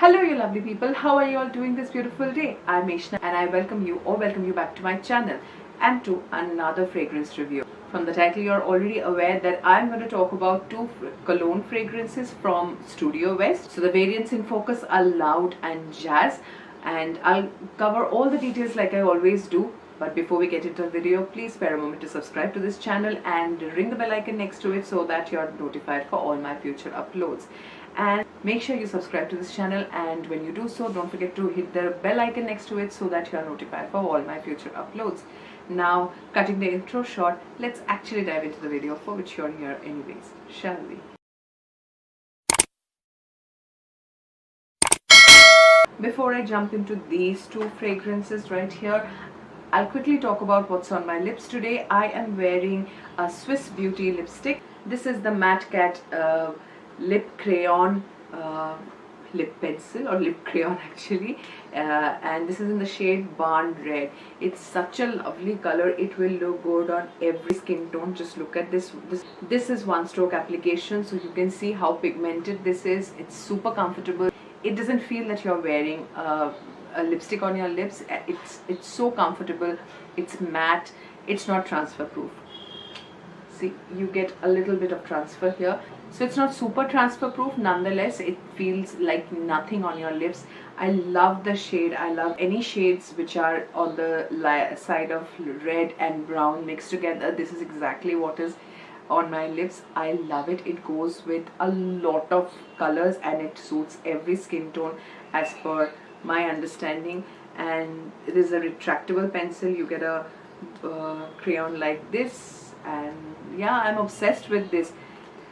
Hello you lovely people, how are you all doing this beautiful day? I'm Eshna and I welcome you back to my channel and to another fragrance review. From the title you're already aware that I'm going to talk about two cologne fragrances from StudioWest. So the variants in focus are Loud and Jazz, and I'll cover all the details like I always do. But before we get into the video, please spare a moment to subscribe to this channel and ring the bell icon next to it so that you're notified for all my future uploads. And make sure you subscribe to this channel, and when you do so, don't forget to hit the bell icon next to it so that you are notified for all my future uploads. Now, cutting the intro short, let's actually dive into the video for which you're here anyways, shall we? Before I jump into these two fragrances right here, I'll quickly talk about what's on my lips today. I am wearing a Swiss Beauty lipstick. This is the Matte Cat lip crayon, lip pencil or lip crayon actually, and this is in the shade Barn Red. It's such a lovely color. It will look good on every skin tone. Just look at this. This is one stroke application, so you can see how pigmented this is. It's super comfortable. It doesn't feel that you're wearing a lipstick on your lips. It's so comfortable. It's matte. It's not transfer proof. See, you get a little bit of transfer here, so it's not super transfer proof. Nonetheless, it feels like nothing on your lips. I love the shade. I love any shades which are on the side of red and brown mixed together. This is exactly what is on my lips. I love it. It goes with a lot of colors and it suits every skin tone as per my understanding. And it is a retractable pencil. You get a crayon like this, and yeah, I'm obsessed with this.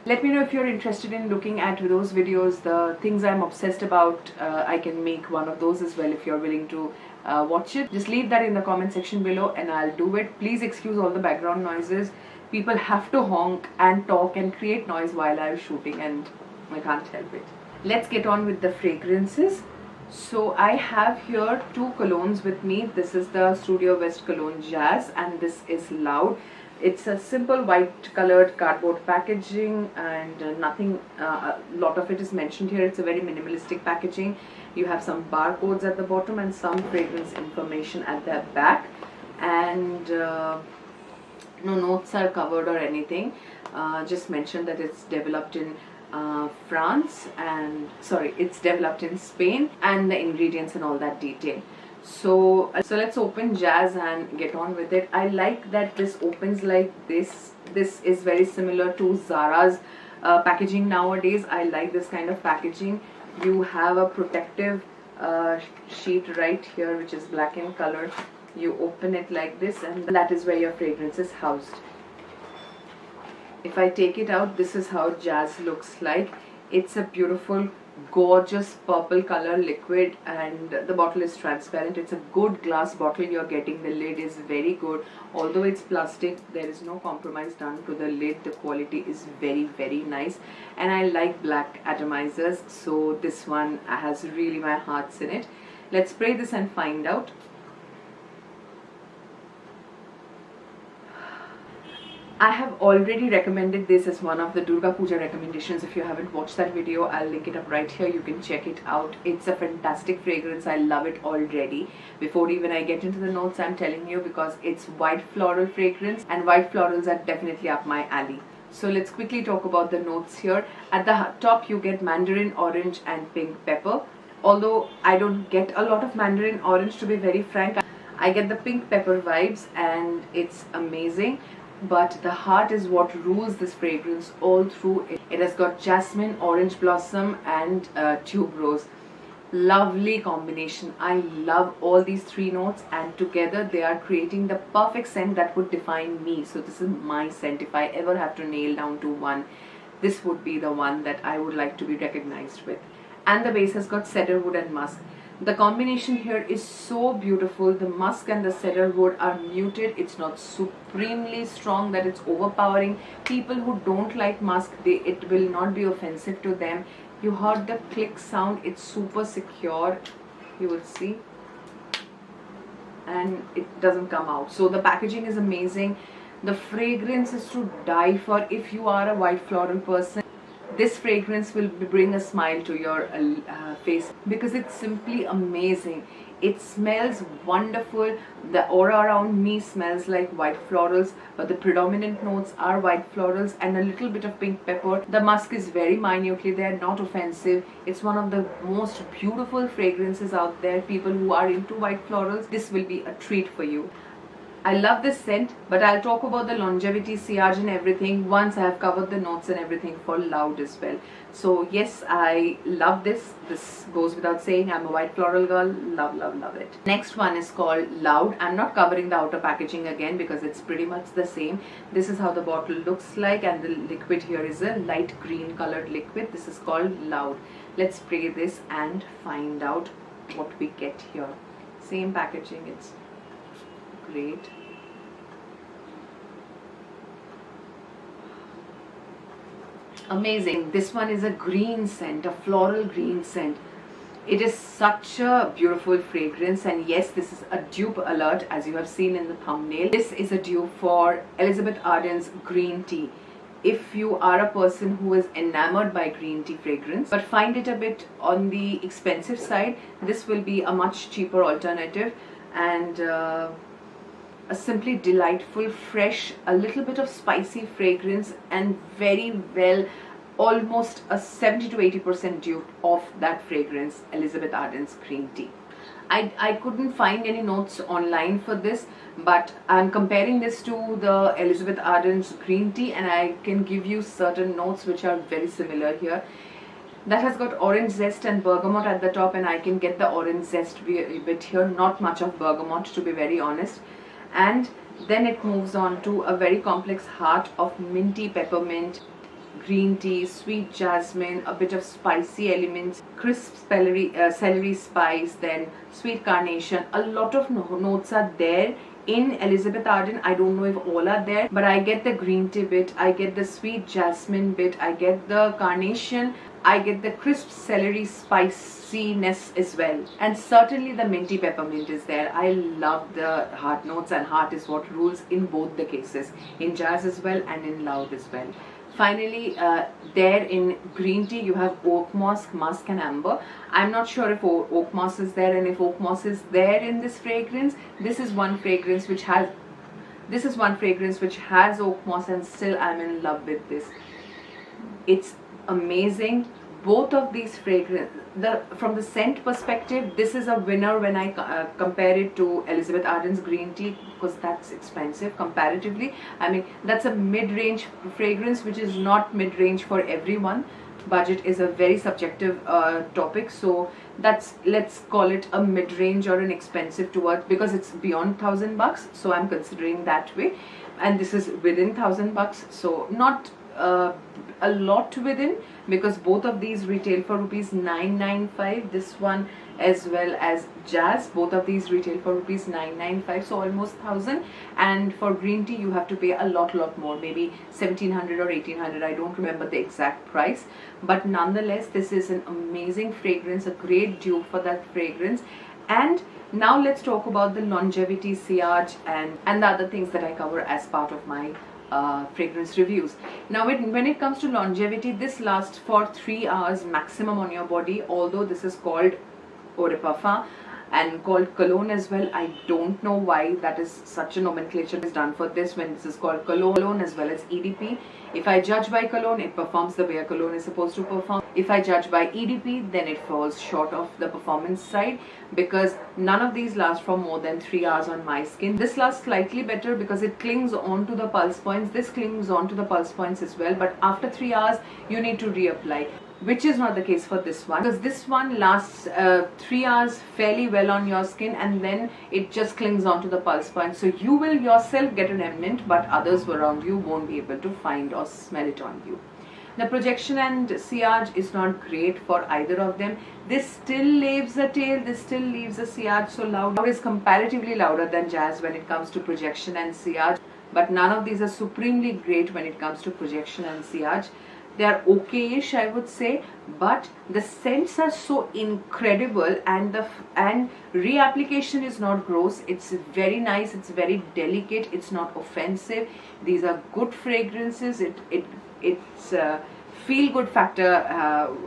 Let me know if you're interested in looking at those videos, the things I'm obsessed about. I can make one of those as well if you're willing to watch it. Just leave that in the comment section below and I'll do it. Please excuse all the background noises. People have to honk and talk and create noise while I'm shooting, and I can't help it. Let's get on with the fragrances. So I have here two colognes with me. This is the StudioWest Cologne Jazz and this is Loud. It's a simple white colored cardboard packaging, and nothing, a lot of it is mentioned here. It's a very minimalistic packaging. You have some barcodes at the bottom and some fragrance information at the back, and no notes are covered or anything. Just mentioned that it's developed in France, and it's developed in Spain, and the ingredients and all that detail. So let's open Jazz and get on with it. I like that this opens like this. This is very similar to Zara's packaging nowadays. I like this kind of packaging. You have a protective sheet right here which is black in color. You open it like this, and that is where your fragrance is housed. If I take it out, this is how Jazz looks like. It's a beautiful, gorgeous purple color liquid, and the bottle is transparent. It's a good glass bottle you're getting. The lid is very good. Although it's plastic, there is no compromise done to the lid. The quality is very, very nice, and I like black atomizers, so this one has really my heart's in it. Let's spray this and find out. I have already recommended this as one of the Durga Puja recommendations. If you haven't watched that video, I'll link it up right here. You can check it out. It's a fantastic fragrance. I love it already. Before even I get into the notes, I'm telling you, because it's white floral fragrance, and white florals are definitely up my alley. So let's quickly talk about the notes here. At the top, you get mandarin orange and pink pepper. Although I don't get a lot of mandarin orange, to be very frank. I get the pink pepper vibes, and it's amazing. But the heart is what rules this fragrance all through. It has got jasmine, orange blossom and tuberose. Lovely combination. I love all these three notes, and together they are creating the perfect scent that would define me. So this is my scent. If I ever have to nail down to one, this would be the one that I would like to be recognized with. And the base has got cedarwood and musk. The combination here is so beautiful. The musk and the cedarwood are muted. It's not supremely strong that it's overpowering. People who don't like musk, it will not be offensive to them. You heard the click sound. It's super secure. You will see. And it doesn't come out. So the packaging is amazing. The fragrance is to die for. If you are a white floral person, this fragrance will bring a smile to your face, because it's simply amazing. It smells wonderful. The aura around me smells like white florals, but the predominant notes are white florals and a little bit of pink pepper. The musk is very minutely there, not offensive. It's one of the most beautiful fragrances out there. People who are into white florals, this will be a treat for you. I love this scent, but I'll talk about the longevity, sillage and everything once I have covered the notes and everything for Loud as well. So yes, I love this. This goes without saying. I'm a white floral girl. Love, love, love it. Next one is called Loud. I'm not covering the outer packaging again because it's pretty much the same. This is how the bottle looks like, and the liquid here is a light green colored liquid. This is called Loud. Let's spray this and find out what we get here. Same packaging. It's great. Amazing. This one is a green scent, a floral green scent. It is such a beautiful fragrance, and yes, this is a dupe alert, as you have seen in the thumbnail. This is a dupe for Elizabeth Arden's green tea. If you are a person who is enamored by green tea fragrance but find it a bit on the expensive side, this will be a much cheaper alternative, and a simply delightful, fresh, a little bit of spicy fragrance, and very well, almost a 70 to 80% dupe of that fragrance, Elizabeth Arden's green tea. I couldn't find any notes online for this, but I'm comparing this to the Elizabeth Arden's green tea, and I can give you certain notes which are very similar here. That has got orange zest and bergamot at the top, and I can get the orange zest bit here, not much of bergamot, to be very honest. And then it moves on to a very complex heart of minty peppermint, green tea, sweet jasmine, a bit of spicy elements, crisp celery spice, then sweet carnation. A lot of notes are there in Elizabeth Arden. I don't know if all are there, but I get the green tea bit, I get the sweet jasmine bit, I get the carnation, I get the crisp celery spiciness as well, and certainly the minty peppermint is there. I love the heart notes, and heart is what rules in both the cases, in Jazz as well and in Loud as well. Finally, there in green tea you have oak moss, musk and amber. I'm not sure if oak moss is there, and if oak moss is there in this fragrance, this is one fragrance which has oak moss, and still I'm in love with this. It's amazing. Both of these fragrances, from the scent perspective, this is a winner when I compare it to Elizabeth Arden's green tea, because that's expensive comparatively. I mean, that's a mid-range fragrance, which is not mid-range for everyone. Budget is a very subjective topic, so let's call it a mid-range or an expensive towards, because it's beyond $1,000, so I'm considering that way. And this is within $1,000, so not a lot within, because both of these retail for rupees 995. This one as well as Jazz, both of these retail for rupees 995, so almost 1,000. And for green tea you have to pay a lot more, maybe 1,700 or 1,800. I don't remember the exact price, but nonetheless this is an amazing fragrance, a great dupe for that fragrance. And now let's talk about the longevity, sillage and the other things that I cover as part of my fragrance reviews. Now when it comes to longevity, this lasts for 3 hours maximum on your body, although this is called eau de parfum and called cologne as well. I don't know why that is such a nomenclature is done for this, when this is called cologne as well as EDP. If I judge by cologne, it performs the way a cologne is supposed to perform. If I judge by EDP, then it falls short of the performance side, because none of these last for more than 3 hours on my skin. This lasts slightly better because it clings on to the pulse points. This clings on to the pulse points as well, but after 3 hours you need to reapply, which is not the case for this one, because this one lasts 3 hours fairly well on your skin, and then it just clings on to the pulse point. So you will yourself get a remnant, but others around you won't be able to find or smell it on you. The projection and sillage is not great for either of them. This still leaves a tail, this still leaves a sillage, so Loud is comparatively louder than Jazz when it comes to projection and sillage, but none of these are supremely great when it comes to projection and sillage. They are okay-ish, I would say, but the scents are so incredible, and reapplication is not gross. It's very nice, it's very delicate, it's not offensive. These are good fragrances. It's feel good factor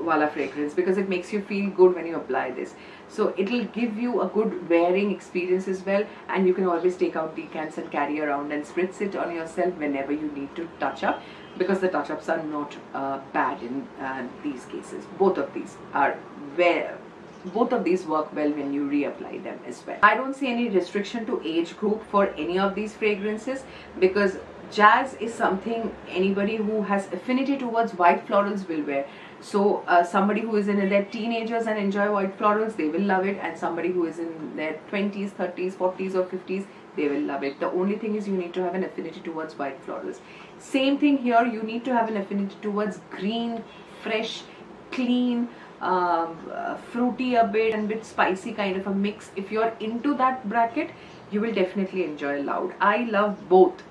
wala fragrance, because it makes you feel good when you apply this. So it'll give you a good wearing experience as well, and you can always take out decants and carry around and spritz it on yourself whenever you need to touch up, because the touch-ups are not bad in these cases. Both of these work well when you reapply them as well. I don't see any restriction to age group for any of these fragrances, because jazz is something anybody who has affinity towards white florals will wear. So somebody who is in their teenagers and enjoy white florals, they will love it, and somebody who is in their 20s, 30s, 40s or 50s, they will love it. The only thing is you need to have an affinity towards white florals. Same thing here, you need to have an affinity towards green, fresh, clean, fruity a bit and bit spicy kind of a mix. If you're into that bracket, you will definitely enjoy Loud. I love both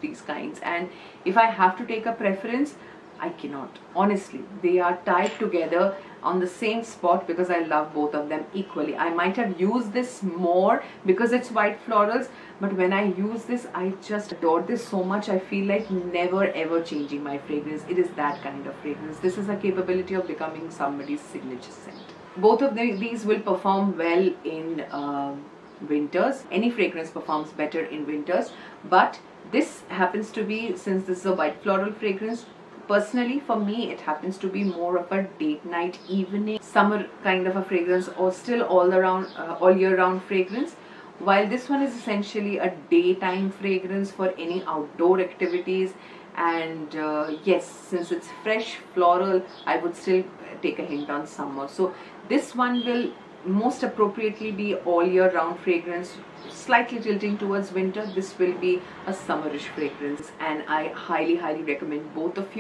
these kinds, and if I have to take a preference, I cannot. Honestly, they are tied together on the same spot because I love both of them equally. I might have used this more because it's white florals, but when I use this, I just adore this so much. I feel like never ever changing my fragrance. It is that kind of fragrance. This is a capability of becoming somebody's signature scent. Both of these will perform well in winters. Any fragrance performs better in winters, but this happens to be, since this is a white floral fragrance, personally for me it happens to be more of a date night, evening, summer kind of a fragrance, or still all year round fragrance, while this one is essentially a daytime fragrance for any outdoor activities. And yes, since it's fresh floral, I would still take a hint on summer. So this one will most appropriately be all year round fragrance, slightly tilting towards winter. This will be a summerish fragrance, and I highly recommend both of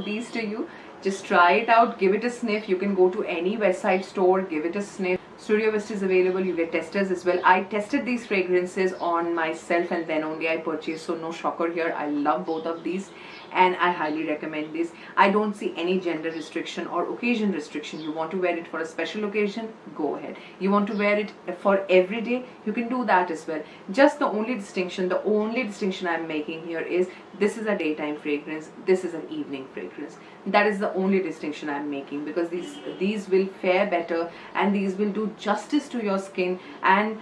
these to you. Just try it out, give it a sniff. You can go to any West Side store, give it a sniff. StudioWest is available. You get testers as well. I tested these fragrances on myself and then only I purchased, so no shocker here. I love both of these and I highly recommend this. I don't see any gender restriction or occasion restriction. You want to wear it for a special occasion, go ahead. You want to wear it for every day, you can do that as well. Just the only distinction I'm making here is this is a daytime fragrance, this is an evening fragrance. That is the only distinction I'm making, because these will fare better and these will do justice to your skin and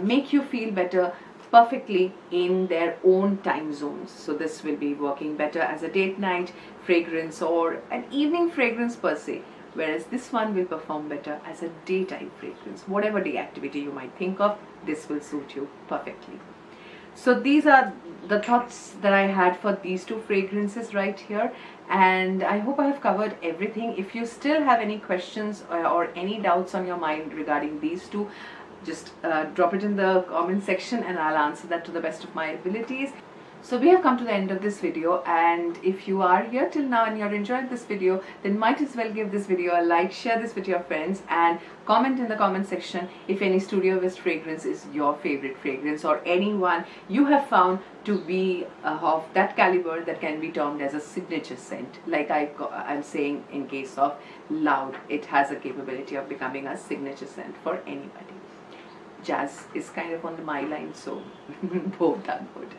make you feel better perfectly in their own time zones. So this will be working better as a date night fragrance or an evening fragrance per se, whereas this one will perform better as a daytime fragrance. Whatever day activity you might think of, this will suit you perfectly. So these are the thoughts that I had for these two fragrances right here, and I hope I have covered everything. If you still have any questions or any doubts on your mind regarding these two, just drop it in the comment section and I'll answer that to the best of my abilities. So we have come to the end of this video, and if you are here till now and you're enjoying this video, then might as well give this video a like, share this with your friends, and comment in the comment section if any StudioWest fragrance is your favorite fragrance or anyone you have found to be of that caliber that can be termed as a signature scent. Like I'm saying, in case of Loud, it has a capability of becoming a signature scent for anybody. Jazz is kind of on my line, so both are good.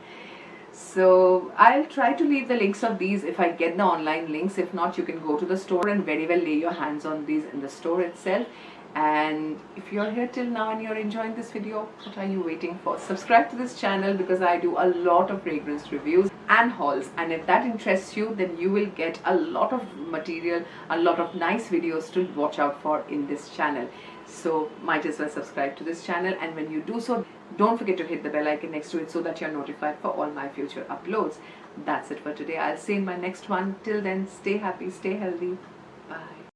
So I'll try to leave the links of these if I get the online links. If not, you can go to the store and very well lay your hands on these in the store itself. And if you're here till now and you're enjoying this video, what are you waiting for? Subscribe to this channel, because I do a lot of fragrance reviews and hauls, and if that interests you, then you will get a lot of material, a lot of nice videos to watch out for in this channel. So might as well subscribe to this channel, and when you do so, don't forget to hit the bell icon next to it so that you're notified for all my future uploads. That's it for today. I'll see you in my next one. Till then, stay happy, stay healthy. Bye.